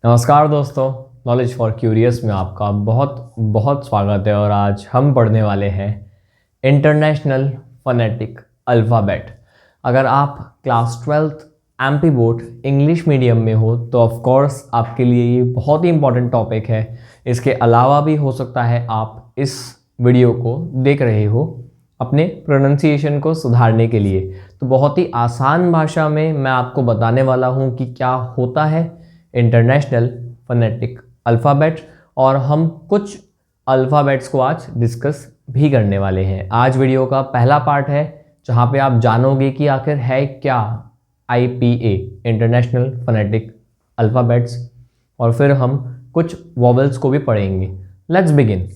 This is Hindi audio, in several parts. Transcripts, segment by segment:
नमस्कार दोस्तों, नॉलेज फॉर क्यूरियस में आपका बहुत बहुत स्वागत है। और आज हम पढ़ने वाले हैं इंटरनेशनल फोनेटिक अल्फ़ाबेट। अगर आप class 12th MP board English medium में हो तो ऑफ कोर्स आपके लिए ये बहुत ही इंपॉर्टेंट टॉपिक है। इसके अलावा भी हो सकता है आप इस वीडियो को देख रहे हो अपने प्रोनाउंसिएशन को सुधारने के लिए। तो बहुत ही आसान भाषा में मैं आपको बताने वाला हूँ कि क्या होता है इंटरनेशनल फोनेटिक अल्फ़ाबेट, और हम कुछ अल्फ़ाबेट्स को आज डिस्कस भी करने वाले हैं। आज वीडियो का पहला पार्ट है जहाँ पे आप जानोगे कि आखिर है क्या IPA इंटरनेशनल फोनेटिक अल्फ़ाबेट्स, और फिर हम कुछ वॉवेल्स को भी पढ़ेंगे। Let's begin.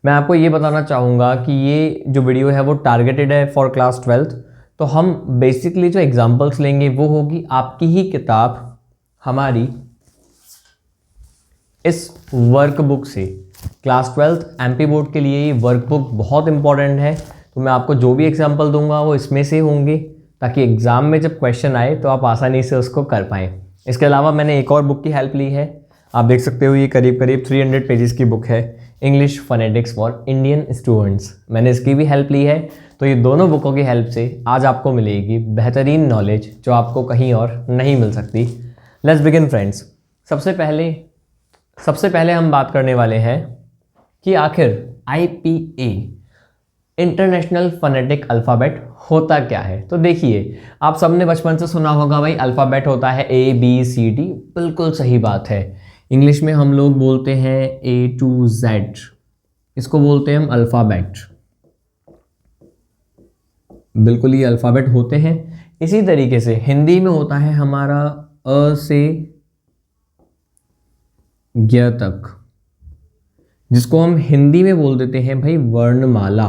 मैं आपको ये बताना चाहूँगा कि ये जो वीडियो है वो टारगेटेड है फॉर क्लास 12th। तो हम बेसिकली जो एग्जांपल्स लेंगे वो होगी आपकी ही किताब, हमारी इस वर्कबुक से। क्लास 12th एमपी बोर्ड के लिए ये वर्कबुक बहुत इंपॉर्टेंट है। तो मैं आपको जो भी एग्जांपल दूंगा वो इसमें से होंगे, ताकि एग्ज़ाम में जब क्वेश्चन आए तो आप आसानी से उसको कर पाएँ। इसके अलावा मैंने एक और बुक की हेल्प ली है, आप देख सकते हो। ये करीब करीब 300 पेजेस की बुक है, English phonetics for Indian students. मैंने इसकी भी हेल्प ली है। तो ये दोनों बुकों की हेल्प से आज आपको मिलेगी बेहतरीन नॉलेज जो आपको कहीं और नहीं मिल सकती। Let's begin friends. सबसे पहले हम बात करने वाले हैं कि आखिर IPA इंटरनेशनल फोनेटिक अल्फ़ाबेट होता क्या है। तो देखिए, आप सबने बचपन से सुना होगा भाई अल्फ़ाबेट होता है ABCD। बिल्कुल सही बात है। इंग्लिश में हम लोग बोलते हैं A to Z, इसको बोलते हैं हम अल्फ़ाबेट। बिल्कुल ये अल्फ़ाबेट होते हैं। इसी तरीके से हिंदी में होता है हमारा अ से ज्ञ तक, जिसको हम हिंदी में बोल देते हैं भाई वर्णमाला।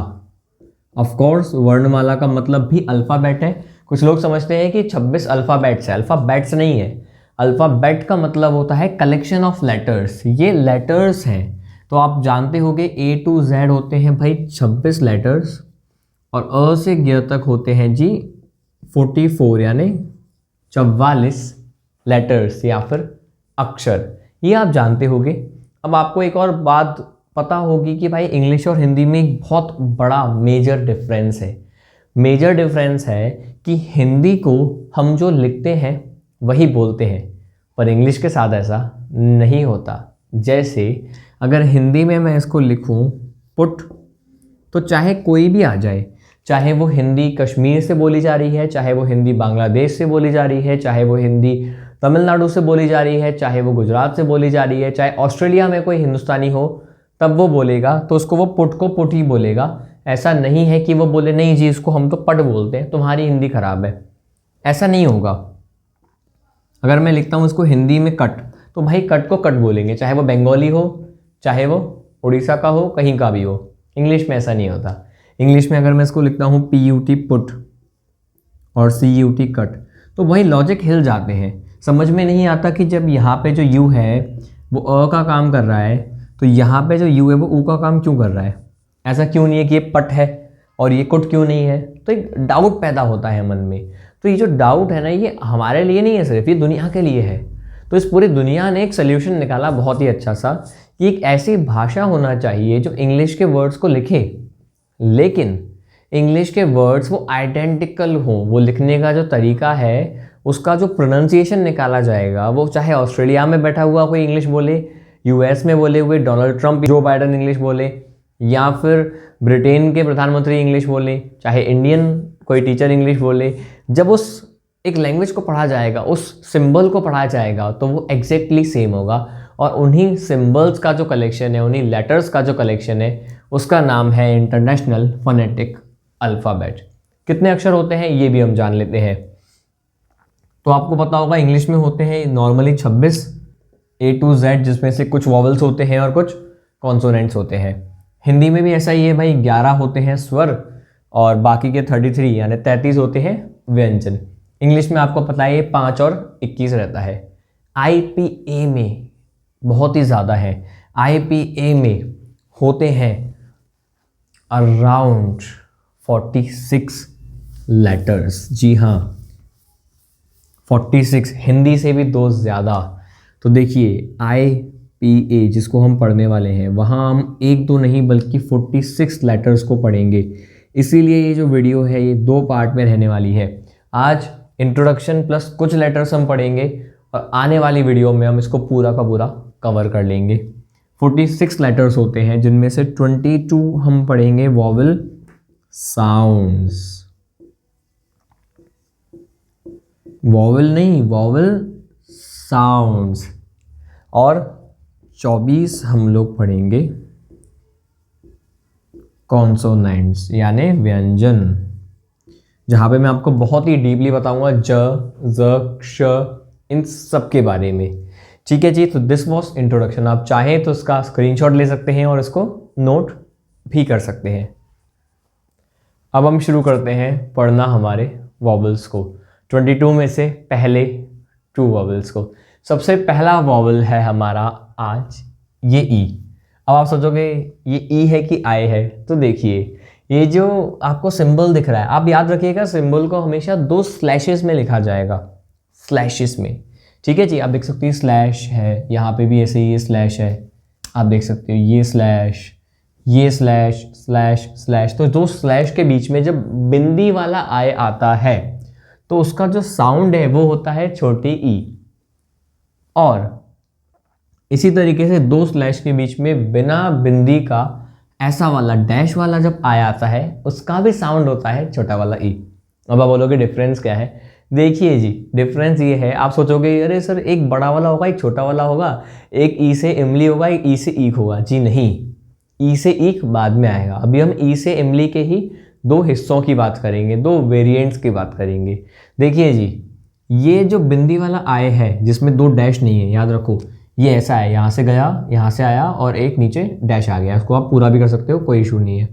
ऑफ कोर्स वर्णमाला का मतलब भी अल्फ़ाबेट है। कुछ लोग समझते हैं कि 26 अल्फ़ाबेट्स है, अल्फ़ाबेट्स नहीं है। अल्फ़ाबेट का मतलब होता है कलेक्शन ऑफ लेटर्स, ये लेटर्स हैं। तो आप जानते होंगे A to Z होते हैं भाई 26 लेटर्स, और अ से ज्ञ तक होते हैं जी 44 यानी 44 लेटर्स या फिर अक्षर। ये आप जानते होंगे। अब आपको एक और बात पता होगी कि भाई इंग्लिश और हिंदी में एक बहुत बड़ा मेजर डिफरेंस है। मेजर डिफरेंस है कि हिंदी को हम जो लिखते हैं वही बोलते हैं, पर इंग्लिश के साथ ऐसा नहीं होता। जैसे अगर हिंदी में मैं इसको लिखूं पुट, तो चाहे कोई भी आ जाए, चाहे वो हिंदी कश्मीर से बोली जा रही है, चाहे वो हिंदी बांग्लादेश से बोली जा रही है, चाहे वो हिंदी तमिलनाडु से बोली जा रही है, चाहे वो गुजरात से बोली जा रही है, चाहे ऑस्ट्रेलिया में कोई हिंदुस्तानी हो तब वो बोलेगा तो उसको वो पुट को पुट ही बोलेगा। ऐसा नहीं है कि वो बोले नहीं जी इसको हम तो पट बोलते हैं, तुम्हारी हिंदी खराब है। ऐसा नहीं होगा। अगर मैं लिखता हूँ इसको हिंदी में कट, तो भाई कट को कट बोलेंगे, चाहे वो बंगाली हो, चाहे वो उड़ीसा का हो, कहीं का भी हो। इंग्लिश में ऐसा नहीं होता। इंग्लिश में अगर मैं इसको लिखता हूँ PUT पुट और CUT कट, तो वही लॉजिक हिल जाते हैं। समझ में नहीं आता कि जब यहाँ पे जो U है वो अ का काम कर रहा है, तो यहाँ पे जो U है वो ऊ का काम क्यों कर रहा है। ऐसा क्यों नहीं है कि ये पट है और ये कुट क्यों नहीं है। तो एक डाउट पैदा होता है मन में। तो ये जो डाउट है ना, ये हमारे लिए नहीं है सिर्फ, ये दुनिया के लिए है। तो इस पूरी दुनिया ने एक सोल्यूशन निकाला बहुत ही अच्छा सा, कि एक ऐसी भाषा होना चाहिए जो इंग्लिश के वर्ड्स को लिखे, लेकिन इंग्लिश के वर्ड्स वो आइडेंटिकल हो। वो लिखने का जो तरीका है, उसका जो प्रोनाउंसिएशन निकाला जाएगा, वो चाहे ऑस्ट्रेलिया में बैठा हुआ कोई इंग्लिश बोले, US में बोले हुए डोनाल्ड ट्रंप जो बाइडन इंग्लिश बोले, या फिर ब्रिटेन के प्रधानमंत्री इंग्लिश बोले, चाहे इंडियन कोई टीचर इंग्लिश बोले, जब उस एक लैंग्वेज को पढ़ा जाएगा, उस सिंबल को पढ़ा जाएगा, तो वो एग्जैक्टली सेम होगा। और उन्हीं सिंबल्स का जो कलेक्शन है, उन्हीं लेटर्स का जो कलेक्शन है, उसका नाम है इंटरनेशनल फोनेटिक अल्फ़ाबेट। कितने अक्षर होते हैं ये भी हम जान लेते हैं। तो आपको पता होगा इंग्लिश में होते हैं नॉर्मली 26 A to Z, जिसमें से कुछ वॉवल्स होते हैं और कुछ कॉन्सोनेंट्स होते हैं। हिंदी में भी ऐसा ही है भाई, 11 होते हैं स्वर और बाकी के 33 यानी 33 होते हैं व्यंजन। इंग्लिश में आपको पता है 5 और 21 रहता है। IPA में बहुत ही ज़्यादा है। IPA में होते हैं अराउंड 46 लेटर्स। जी हाँ, 46। हिंदी से भी 2 ज़्यादा। तो देखिए IPA जिसको हम पढ़ने वाले हैं, वहाँ हम एक दो नहीं बल्कि 46 लेटर्स को पढ़ेंगे। इसीलिए ये जो वीडियो है ये 2 पार्ट में रहने वाली है। आज इंट्रोडक्शन प्लस कुछ लेटर्स हम पढ़ेंगे और आने वाली वीडियो में हम इसको पूरा का पूरा कवर कर लेंगे। 46 लेटर्स होते हैं जिनमें से 22 हम पढ़ेंगे वॉवल साउंड्स, वॉवल नहीं वॉवल साउंड्स, और 24 हम लोग पढ़ेंगे कॉन्सोनेंट्स यानी व्यंजन, जहाँ पे मैं आपको बहुत ही डीपली बताऊंगा ज, ज, क्ष, इन सब के बारे में। ठीक है जी, तो दिस वॉज इंट्रोडक्शन। आप चाहें तो इसका स्क्रीनशॉट ले सकते हैं और इसको नोट भी कर सकते हैं। अब हम शुरू करते हैं पढ़ना हमारे वॉवल्स को, 22 में से पहले 2 वॉवल्स को। सबसे पहला वॉवल है हमारा आज ये ई। अब आप सोचोगे ये ई है कि आई है, तो देखिए ये जो आपको सिंबल दिख रहा है, आप याद रखिएगा सिंबल को हमेशा 2 स्लैशेस में लिखा जाएगा, स्लैशेस में। ठीक है जी, आप देख सकते हैं स्लैश है, यहाँ पे भी ऐसे ही ये स्लैश है, आप देख सकते हो ये स्लैश, ये स्लैश, स्लैश, स्लैश। तो 2 स्लैश के बीच में जब बिंदी वाला आई आता है तो उसका जो साउंड है वो होता है छोटी ई, और इसी तरीके से 2 स्लैश के बीच में बिना बिंदी का ऐसा वाला डैश वाला जब आई आता है उसका भी साउंड होता है छोटा वाला ई। अब आप बोलोगे डिफरेंस क्या है? देखिए जी, डिफरेंस ये है, आप सोचोगे अरे सर एक बड़ा वाला होगा एक छोटा वाला होगा, एक ई से इमली होगा एक ई से ईख होगा। जी नहीं, ई से ईख बाद में आएगा। अभी हम ई से इमली के ही 2 हिस्सों की बात करेंगे, 2 वेरिएंट्स की बात करेंगे। देखिए जी, ये जो बिंदी वाला आय है जिसमें 2 डैश नहीं है, याद रखो ये ऐसा है, यहाँ से गया यहाँ से आया और एक नीचे डैश आ गया, इसको आप पूरा भी कर सकते हो, कोई इशू नहीं है।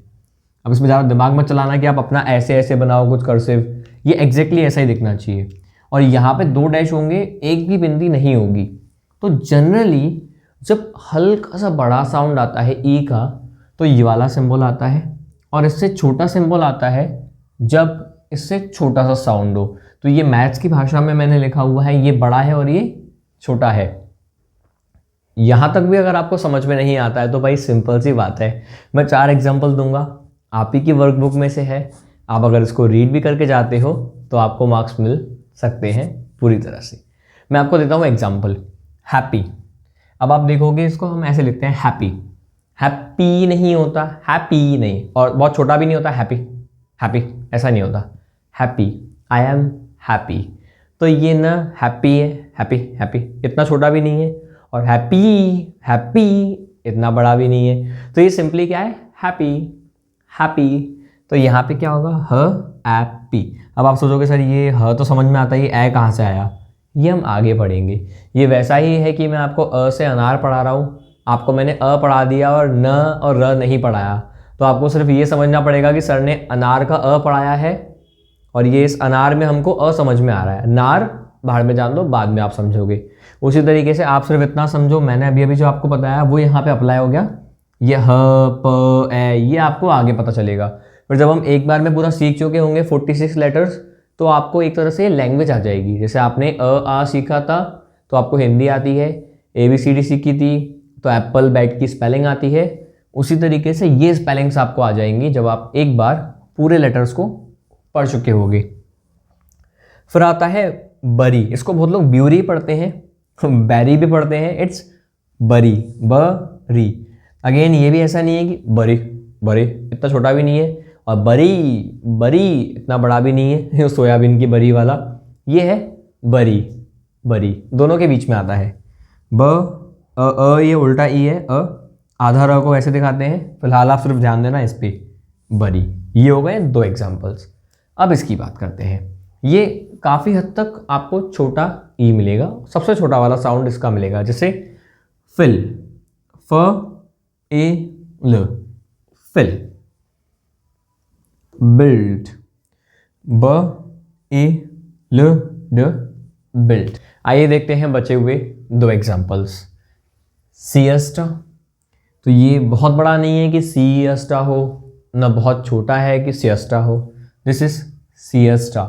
अब इसमें ज़्यादा दिमाग मत चलाना कि आप अपना ऐसे ऐसे बनाओ कुछ कर्सिव, ये एग्जैक्टली ऐसा ही दिखना चाहिए। और यहाँ पे 2 डैश होंगे, एक भी बिंदी नहीं होगी। तो जनरली जब हल्का सा बड़ा साउंड आता है ई का तो ये वाला सिंबल आता है, और इससे छोटा सिंबल आता है जब इससे छोटा सा साउंड हो। तो ये मैथ्स की भाषा में मैंने लिखा हुआ है, ये बड़ा है और ये छोटा है। यहाँ तक भी अगर आपको समझ में नहीं आता है तो भाई सिंपल सी बात है, मैं 4 एग्जाम्पल दूंगा, आप ही की वर्कबुक में से है, आप अगर इसको रीड भी करके जाते हो तो आपको मार्क्स मिल सकते हैं पूरी तरह से। मैं आपको देता हूँ एग्जाम्पल, हैप्पी। अब आप देखोगे इसको हम ऐसे लिखते हैं हैप्पी, हैप्पी नहीं होता, हैप्पी नहीं, और बहुत छोटा भी नहीं होता हैप्पी, हैप्पी ऐसा नहीं होता, हैप्पी, आई एम हैप्पी। तो ये ना हैप्पी है, हैप्पी हैप्पी इतना छोटा भी नहीं है, और हैप्पी हैप्पी इतना बड़ा भी नहीं है। तो ये सिंपली क्या है, हैप्पी हैप्पी। तो यहाँ पे क्या होगा, ह हैप्पी। अब आप सोचोगे सर ये ह तो समझ में आता है, ये ए कहाँ से आया? ये हम आगे पढ़ेंगे। ये वैसा ही है कि मैं आपको अ से अनार पढ़ा रहा हूँ, आपको मैंने अ पढ़ा दिया और न और र नहीं पढ़ाया, तो आपको सिर्फ ये समझना पड़ेगा कि सर ने अनार का अ पढ़ाया है और ये इस अनार में हमको अ समझ में आ रहा है। नार बाहर में जान दो, बाद में आप समझोगे। उसी तरीके से आप सिर्फ इतना समझो, मैंने अभी अभी जो आपको बताया वो यहाँ पे अप्लाई हो गया, ये ह प ए ये आपको आगे पता चलेगा। फिर जब हम एक बार में पूरा सीख चुके होंगे 46 लेटर्स, तो आपको एक तरह से लैंग्वेज आ जाएगी। जैसे आपने अ आ सीखा था तो आपको हिंदी आती है, ABCD सीखी थी तो एप्पल बैट की स्पेलिंग आती है, उसी तरीके से ये स्पेलिंग्स आपको आ जाएंगी जब आप एक बार पूरे लेटर्स को पढ़ चुके होंगे। फिर आता है बरी, इसको बहुत लोग ब्यूरी पढ़ते हैं, बैरी भी पढ़ते हैं, इट्स बरी, बरी। अगेन ये भी ऐसा नहीं है कि बरी बरी इतना छोटा भी नहीं है, और बरी बरी इतना बड़ा भी नहीं है, सोयाबीन की बरी वाला, ये है बरी बरी, दोनों के बीच में आता है। ब अ ये उल्टा ई है, आधा र को ऐसे दिखाते हैं। फिलहाल आप सिर्फ ध्यान देना इस पे, बरी। ये हो गए 2 एग्जाम्पल्स। अब इसकी बात करते हैं, ये काफ़ी हद तक आपको छोटा ई मिलेगा, सबसे छोटा वाला साउंड इसका मिलेगा। जैसे फिल, फ ए ल, फिल। बिल्ड, ब ए ल ड, बिल्ड। आइए देखते हैं बचे हुए 2 एग्जाम्पल्स। सिएस्टा, तो ये बहुत बड़ा नहीं है कि सिएस्टा हो, ना बहुत छोटा है कि सिएस्टा हो, दिस इज सिएस्टा।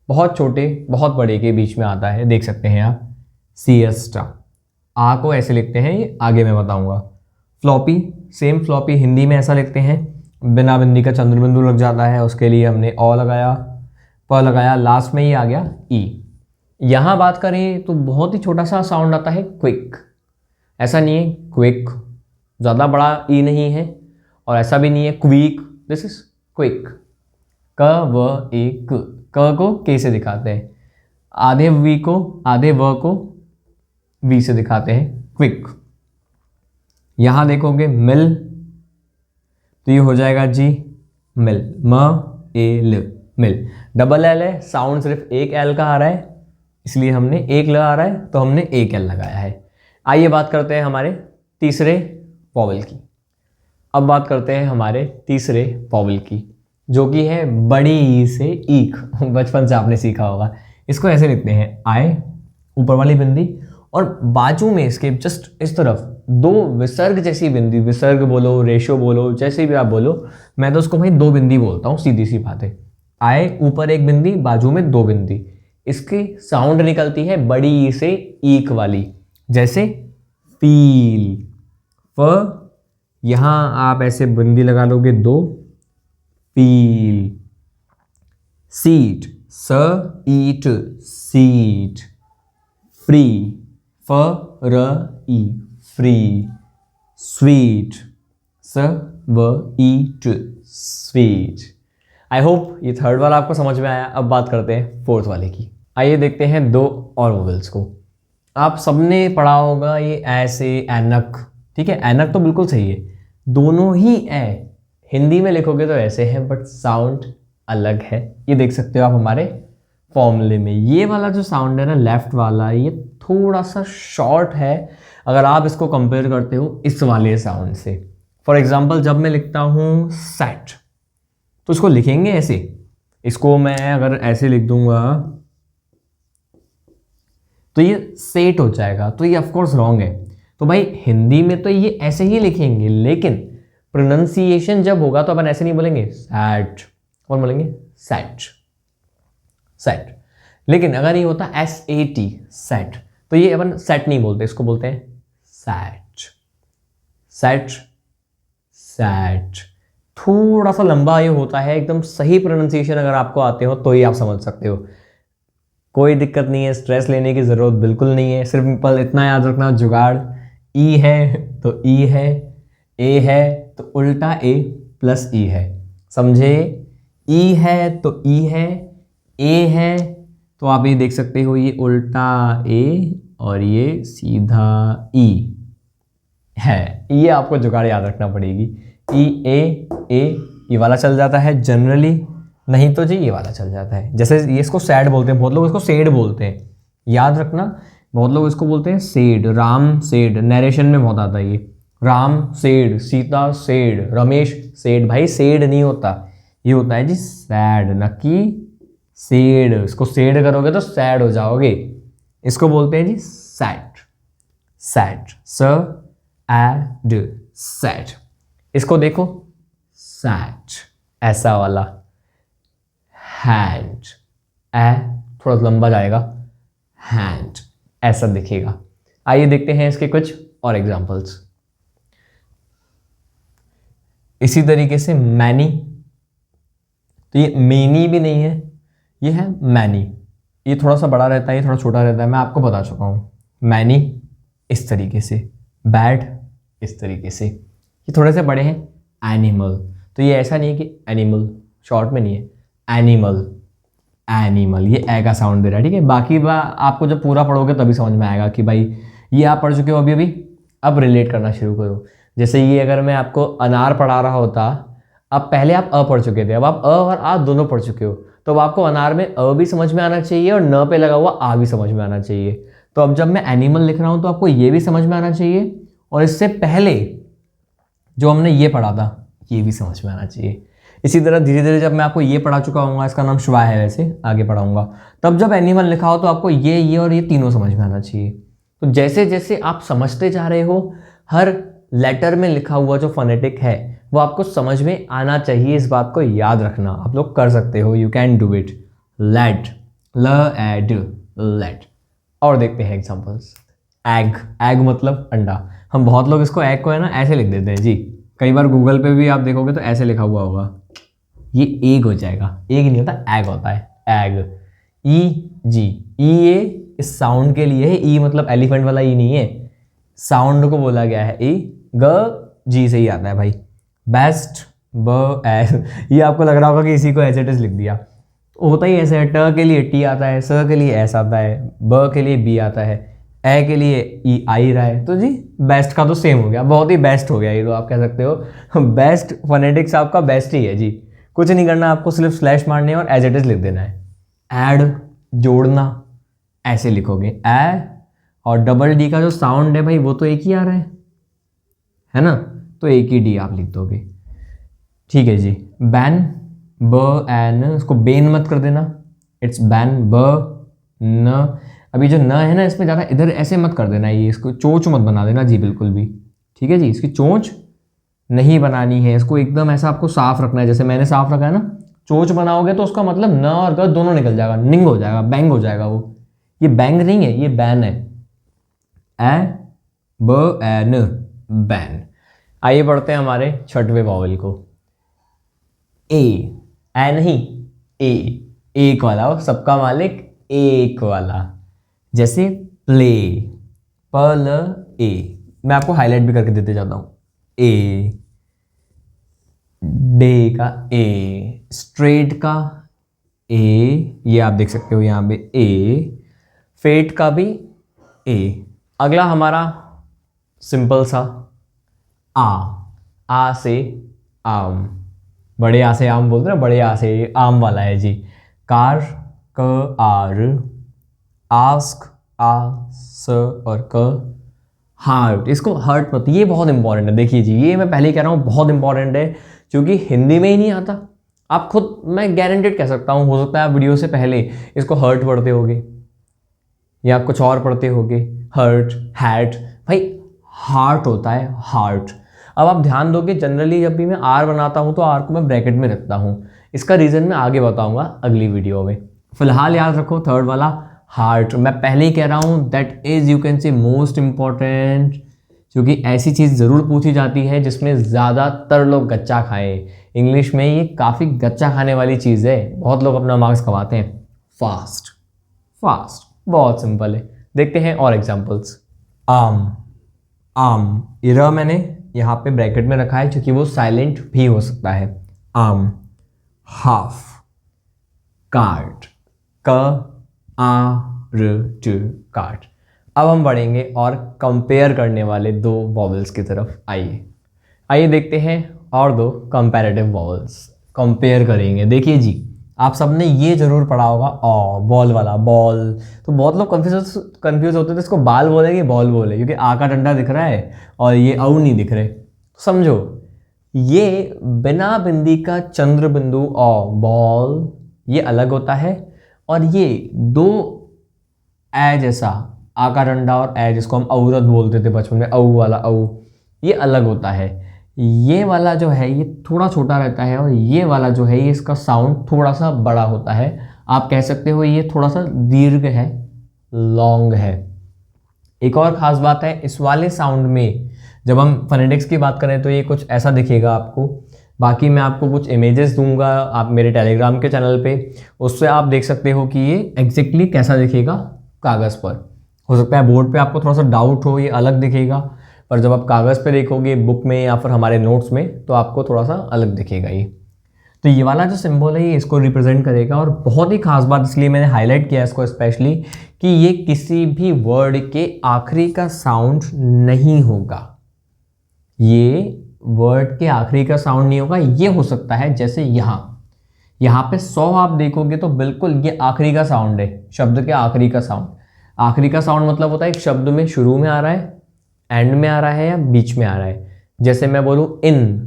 बहुत छोटे बहुत बड़े के बीच में आता है, देख सकते हैं आप, सिएस्टा। आ को ऐसे लिखते हैं, ये आगे मैं बताऊंगा। फ्लॉपी, सेम फ्लॉपी हिंदी में ऐसा लिखते हैं, बिना बिंदी का चंद्र बिंदु लग जाता है, उसके लिए हमने अ लगाया, प लगाया, लास्ट में ये आ गया ई। यहाँ बात करें तो बहुत ही छोटा सा साउंड आता है क्विक, ऐसा नहीं है क्विक, ज़्यादा बड़ा ई नहीं है, और ऐसा भी नहीं है क्विक, दिस इज क्विक। क व ए क को के से दिखाते हैं, आधे वी को, आधे व को वी से दिखाते हैं, क्विक। यहां देखोगे मिल, तो ये हो जाएगा जी मिल, म ए ल, मिल। डबल एल है, साउंड सिर्फ एक एल का आ रहा है, इसलिए हमने एक ल आ रहा है तो हमने एक एल लगाया है। आइए बात करते हैं हमारे तीसरे वॉवल की। अब बात करते हैं हमारे तीसरे वॉवल की, जो कि है बड़ी ई से ईक। बचपन से आपने सीखा होगा, इसको ऐसे लिखते हैं आए, ऊपर वाली बिंदी, और बाजू में इसके जस्ट इस तरफ दो विसर्ग जैसी बिंदी, विसर्ग बोलो, रेशो बोलो, जैसे भी आप बोलो, मैं तो उसको भाई दो बिंदी बोलता हूँ, सीधी सी बात है। आए, ऊपर एक बिंदी, बाजू में दो बिंदी, इसकी साउंड निकलती है बड़ी ई से ईक वाली, जैसे फील। फ, यहां आप ऐसे बिंदी लगा लोगे दो, फील। सीट, स ईट, सीट। फ्री, फ र ई, फ्री। स्वीट, स व ईट, स्वीट। आई होप ये थर्ड वाला आपको समझ में आया। अब बात करते हैं फोर्थ वाले की। आइए देखते हैं दो और वोवेल्स को। आप सबने पढ़ा होगा ये ऐसे, ऐनक, ठीक है, ऐनक तो बिल्कुल सही है, दोनों ही ए हिंदी में लिखोगे तो ऐसे हैं, बट साउंड अलग है। ये देख सकते हो आप हमारे फॉर्मूले में, ये वाला जो साउंड है ना लेफ्ट वाला, ये थोड़ा सा शॉर्ट है अगर आप इसको कंपेयर करते हो इस वाले साउंड से। फॉर एग्जाम्पल जब मैं लिखता हूँ सेट, तो इसको लिखेंगे ऐसे, इसको मैं अगर ऐसे लिख दूंगा तो ये सेट हो जाएगा, तो ये ऑफकोर्स रॉन्ग है। तो भाई हिंदी में तो ये ऐसे ही लिखेंगे, लेकिन प्रोनाउंसिएशन जब होगा तो अपन ऐसे नहीं बोलेंगे सैट, और बोलेंगे सेट, सेट। लेकिन अगर ये होता SAT, सेट, तो ये अपन सेट नहीं बोलते, इसको बोलते हैं सैट, सेट, सैट। थोड़ा सा लंबा ये होता है, एकदम सही प्रोनाउंसिएशन अगर आपको आते हो तो ही आप समझ सकते हो, कोई दिक्कत नहीं है, स्ट्रेस लेने की ज़रूरत बिल्कुल नहीं है। सिर्फ इतना याद रखना, जुगाड़, ई है तो ई है, ए है तो उल्टा ए प्लस ई है, समझे? ई है तो ई है, ए है तो आप ये देख सकते हो ये उल्टा ए और ये सीधा ई है। ये आपको जुगाड़ याद रखना पड़ेगी। ई ए, ये वाला चल जाता है जनरली, नहीं तो जी ये वाला चल जाता है। जैसे ये इसको सैड बोलते हैं, बहुत लोग इसको सेड बोलते हैं, याद रखना, बहुत लोग इसको बोलते हैं सेड, राम सेड, नरेशन में बहुत आता है ये, Ram said, Sita said, Ramesh said. भाई सेड नहीं होता, ये होता है जी सैड, न कि सेड। इसको सेड करोगे तो सैड हो जाओगे, इसको बोलते हैं जी सैड, सैड, स एड, सैड। इसको देखो सैड, ऐसा वाला, हैंड, ए थोड़ा लंबा जाएगा, हैंड, ऐसा दिखेगा। आइए देखते हैं इसके कुछ और एग्जांपल्स। इसी तरीके से मैनी, तो ये मेनी भी नहीं है, ये है मैनी। ये थोड़ा सा बड़ा रहता है, ये थोड़ा छोटा रहता है, मैं आपको बता चुका हूँ। मैनी इस तरीके से, बैड इस तरीके से, ये थोड़े से बड़े हैं। एनिमल, तो ये ऐसा नहीं है कि एनिमल शॉर्ट में नहीं है, एनिमल, एनिमल, ये ए का साउंड दे रहा है, ठीक है। बाकी आपको जब पूरा पढ़ोगे तभी समझ में आएगा कि भाई ये आप पढ़ चुके हो अभी अभी, अब रिलेट करना शुरू करो। जैसे ये अगर मैं आपको अनार पढ़ा रहा होता, अब पहले आप अ पढ़ चुके थे, अब आप अ और आ दोनों पढ़ चुके हो, तो अब आपको अनार में अ भी समझ में आना चाहिए और न पे लगा हुआ आ भी समझ में आना चाहिए। तो अब जब मैं एनिमल लिख रहा हूँ तो आपको ये भी समझ में आना चाहिए, और इससे पहले जो हमने ये पढ़ा था ये भी समझ में आना चाहिए। इसी तरह धीरे धीरे जब मैं आपको ये पढ़ा चुका हूँ, इसका नाम शुआ है, वैसे आगे पढ़ाऊंगा, तब जब एनिमल लिखा हो तो आपको ये और ये तीनों समझ में आना चाहिए। तो जैसे जैसे आप समझते जा रहे हो, हर लेटर में लिखा हुआ जो फोनेटिक है वो आपको समझ में आना चाहिए। इस बात को याद रखना, आप लोग कर सकते हो, you can do it. Let, L ed, let. और देखते हैं एग्जांपल्स। एग, एग मतलब अंडा। हम बहुत लोग इसको एग को है ना ऐसे लिख देते हैं जी, कई बार गूगल पे भी आप देखोगे तो ऐसे लिखा हुआ होगा, ये एग हो जाएगा, एग नहीं होता, एग होता है, एग। ई जी, ई ए इस साउंड के लिए है, ई मतलब एलिफेंट वाला ई नहीं है, साउंड को बोला गया है ई, ग जी से ही आता है भाई। बेस्ट, ब एस, ये आपको लग रहा होगा कि इसी को एज इट इज लिख दिया, होता ही ऐसे है। ट के लिए टी आता है, स के लिए एस आता है, ब के लिए बी आता है, ए के लिए ई आई रहा है, तो जी बेस्ट का तो सेम हो गया, बहुत ही बेस्ट हो गया ये, तो आप कह सकते हो बेस्ट फोनेटिक्स आपका बेस्ट ही है जी। कुछ नहीं करना आपको, सिर्फ स्लैश मारने और एज इट इज लिख देना है। ऐड, जोड़ना, ऐसे लिखोगे ए, और डबल डी का जो साउंड है भाई वो तो एक ही आ रहा है ना, तो एक ही डी आप लिख दोगे, ठीक है जी। बैन, ब एन, उसको बेन मत कर देना, इट्स बैन, ब न। अभी जो न है ना इसमें ज़्यादा इधर ऐसे मत कर देना, ये इसको चोंच मत बना देना जी बिल्कुल भी, ठीक है जी, इसकी चोंच नहीं बनानी है, इसको एकदम ऐसा आपको साफ रखना है, जैसे मैंने साफ रखा है ना। चोंच बनाओगे तो उसका मतलब न और ग दोनों निकल जाएगा, निंग हो जाएगा, बैंग हो जाएगा वो, ये बैंग नहीं है, ये बैन है, ए ब एन, बैन। आइए बढ़ते हैं हमारे छठवें वॉवल को, ए नहीं, ए, एक वाला, वो सबका मालिक एक वाला, जैसे प्ले, पल ए, मैं आपको हाईलाइट भी करके देते जाता हूँ, ए, डे का ए, स्ट्रेट का ए, ये आप देख सकते हो यहाँ पे ए, फेट का भी ए। अगला हमारा सिंपल सा आ से आम, बड़े आ से आम बोलते हैं ना, बड़े आ से आम वाला है जी। कार, क आर, आस्क, आ स और क, हार्ट, इसको हर्ट मत, ये बहुत इंपॉर्टेंट है, देखिए जी, ये मैं पहले ही कह रहा हूँ बहुत इंपॉर्टेंट है, क्योंकि हिंदी में ही नहीं आता। आप खुद, मैं गारंटेड कह सकता हूँ, हो सकता है आप वीडियो से पहले इसको हर्ट पढ़ते होगे या कुछ और पढ़ते होगे, हर्ट, हैट, भाई हार्ट होता है, हार्ट। अब आप ध्यान दोगे, जनरली जब भी मैं आर बनाता हूँ तो आर को मैं ब्रैकेट में रखता हूँ, इसका रीज़न मैं आगे बताऊँगा अगली वीडियो में। फिलहाल याद रखो थर्ड वाला हार्ट, मैं पहले ही कह रहा हूँ that is you can say most important, क्योंकि ऐसी चीज़ ज़रूर पूछी जाती है जिसमें ज़्यादातर लोग गच्चा खाएं। इंग्लिश में ये काफ़ी गच्चा खाने वाली चीज़ है, बहुत लोग अपना मार्क्स कमाते हैं। फास्ट, फास्ट बहुत सिंपल है, देखते हैं और एग्जांपल्स। आम, आम, ये र मैंने यहाँ पे ब्रैकेट में रखा है क्योंकि वो साइलेंट भी हो सकता है। आम, हाफ, कार्ट, क आ र ट, कार्ट। अब हम बढ़ेंगे और कंपेयर करने वाले दो वॉवल्स की तरफ, आइए देखते हैं और दो कंपैरेटिव वॉवल्स कंपेयर करेंगे। देखिए जी, आप सबने ये जरूर पढ़ा होगा ऑ, बॉल वाला, बॉल, तो बहुत लोग कंफ्यूज होते थे, इसको बाल बोले कि बॉल बोले, क्योंकि आ का डंडा दिख रहा है और ये औ नहीं दिख रहे। तो समझो, ये बिना बिंदी का चंद्र बिंदु ऑ, बॉल, ये अलग होता है, और ये दो ए जैसा, आ का डंडा और ए, जिसको हम औरत बोलते थे बचपन में, औ वाला औ, ये अलग होता है। ये वाला जो है ये थोड़ा छोटा रहता है, और ये वाला जो है ये इसका साउंड थोड़ा सा बड़ा होता है। आप कह सकते हो ये थोड़ा सा दीर्घ है, लॉन्ग है। एक और ख़ास बात है, इस वाले साउंड में जब हम फोनेटिक्स की बात करें तो ये कुछ ऐसा दिखेगा आपको। बाकी मैं आपको कुछ इमेजेस दूंगा आप मेरे टेलीग्राम के चैनल पे, उससे आप देख सकते हो कि ये एग्जैक्टली कैसा दिखेगा कागज़ पर। हो सकता है बोर्ड पे आपको थोड़ा सा डाउट हो, ये अलग दिखेगा, पर जब आप कागज़ पे देखोगे बुक में या फिर हमारे नोट्स में तो आपको थोड़ा सा अलग दिखेगा ये। तो ये वाला जो सिंबल है ये इसको रिप्रेजेंट करेगा, और बहुत ही खास बात इसलिए मैंने हाईलाइट किया इसको स्पेशली, कि ये किसी भी वर्ड के आखिरी का साउंड नहीं होगा। ये वर्ड के आखिरी का साउंड नहीं होगा। ये हो सकता है जैसे यहाँ पे 100 आप देखोगे तो बिल्कुल ये आखिरी का साउंड है, शब्द के आखिरी का साउंड। आखिरी का साउंड मतलब होता है एक शब्द में शुरू में आ रहा है, एंड में आ रहा है, या बीच में आ रहा है। जैसे मैं बोलूँ इन,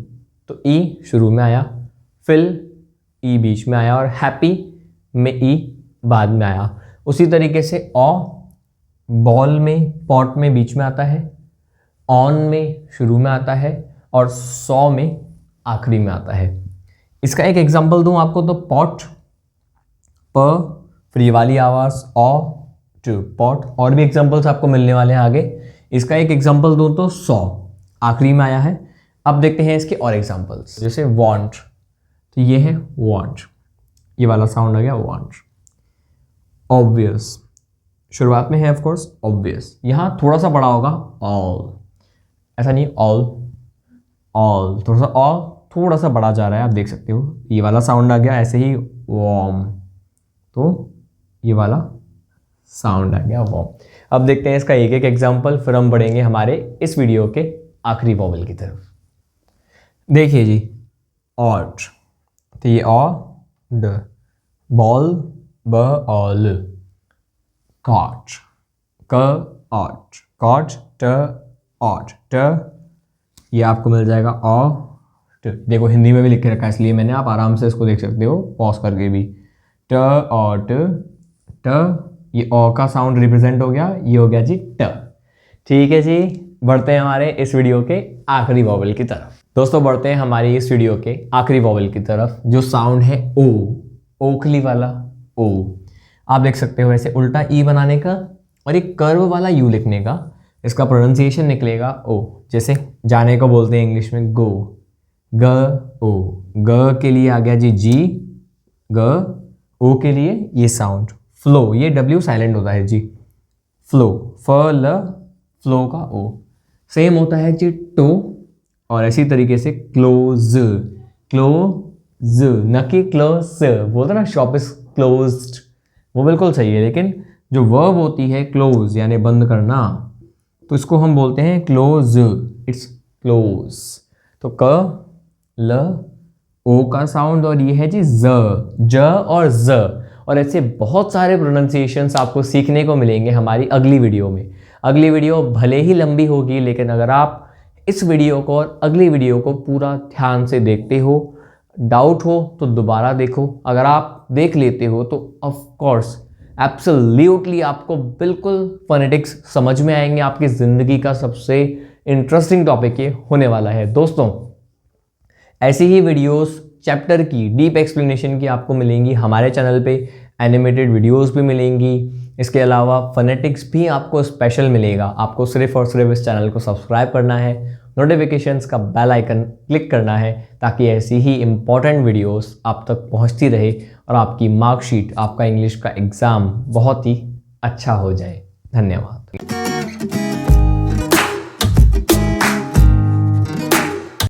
तो ई शुरू में आया, फिल ई बीच में आया, और हैप्पी में ई बाद में आया। उसी तरीके से ऑ, बॉल में, पॉट में बीच में आता है, ऑन में शुरू में आता है, और सौ में आखिरी में आता है। इसका एक एग्जांपल दूं आपको तो पॉट, प, फिर ये वाली आवाज़ ऑ, पॉट। और भी एग्जांपल्स आपको मिलने वाले हैं आगे। इसका एक एग्जांपल दूं तो सॉ आखिरी में आया है। अब देखते हैं इसके और एग्जांपल्स, जैसे वांट, तो ये है वांट, ये वाला साउंड आ गया वांट। ऑब्वियस, शुरुआत में है ऑफ कोर्स ऑब्वियस, यहां थोड़ा सा बड़ा होगा ऑल, ऐसा नहीं ऑल, ऑल थोड़ा सा ऑल थोड़ा सा बड़ा जा रहा है, आप देख सकते हो ये वाला साउंड आ गया। ऐसे ही वॉर्म, तो ये वाला साउंड आ गया वॉर्म। अब देखते हैं इसका एक एक एग्जांपल, फिर हम बढ़ेंगे हमारे इस वीडियो के आखिरी वॉवल की तरफ। देखिए जी, ऑट, तो ये ड, बॉल ब ऑल, कॉट क ऑट, कॉट ट ऑट ट, ये आपको मिल जाएगा ऑट। देखो हिंदी में भी लिख के रखा है इसलिए मैंने, आप आराम से इसको देख सकते हो पॉज करके भी। ट ऑट ट, ये ऑ का साउंड रिप्रेजेंट हो गया, ये हो गया जी ट। ठीक है जी, बढ़ते हैं हमारे इस वीडियो के आखिरी वॉवल की तरफ। दोस्तों बढ़ते हैं हमारी इस वीडियो के आखिरी वॉवल की तरफ, जो साउंड है ओ, ओखली वाला ओ। आप देख सकते हो ऐसे उल्टा ई बनाने का और एक कर्व वाला यू लिखने का, इसका प्रोनाउंसिएशन निकलेगा ओ। जैसे जाने को बोलते हैं इंग्लिश में गो, ग ओ, ग के लिए आ गया जी जी, ग, ओ के लिए ये साउंड फ्लो, ये डब्ल्यू साइलेंट होता है जी, फ्लो, फ ल, फ्लो का ओ। सेम होता है जी टो, और इसी तरीके से क्लोज, क्लोज, न कि क्लोज, बोलते ना शॉप इज क्लोज्ड, वो बिल्कुल सही है, लेकिन जो वर्ब होती है क्लोज यानी बंद करना, तो इसको हम बोलते हैं क्लोज, इट्स क्लोज। तो क ल ओ का साउंड, और ये है जी ज और ज। और ऐसे बहुत सारे प्रोनाउंसिएशंस आपको सीखने को मिलेंगे हमारी अगली वीडियो में। अगली वीडियो भले ही लंबी होगी, लेकिन अगर आप इस वीडियो को और अगली वीडियो को पूरा ध्यान से देखते हो, डाउट हो तो दोबारा देखो, अगर आप देख लेते हो तो ऑफ कोर्स एब्सोल्युटली आपको बिल्कुल फोनेटिक्स समझ में आएंगे। आपकी ज़िंदगी का सबसे इंटरेस्टिंग टॉपिक ये होने वाला है। दोस्तों ऐसी ही वीडियोस चैप्टर की डीप एक्सप्लेनेशन की आपको मिलेंगी हमारे चैनल पे, एनिमेटेड वीडियोस भी मिलेंगी। इसके अलावा फोनेटिक्स भी आपको स्पेशल मिलेगा। आपको सिर्फ और सिर्फ इस चैनल को सब्सक्राइब करना है, नोटिफिकेशंस का बेल आइकन क्लिक करना है, ताकि ऐसी ही इम्पॉर्टेंट वीडियोस आप तक पहुंचती रहे और आपकी मार्कशीट, आपका इंग्लिश का एग्ज़ाम बहुत ही अच्छा हो जाए। धन्यवाद।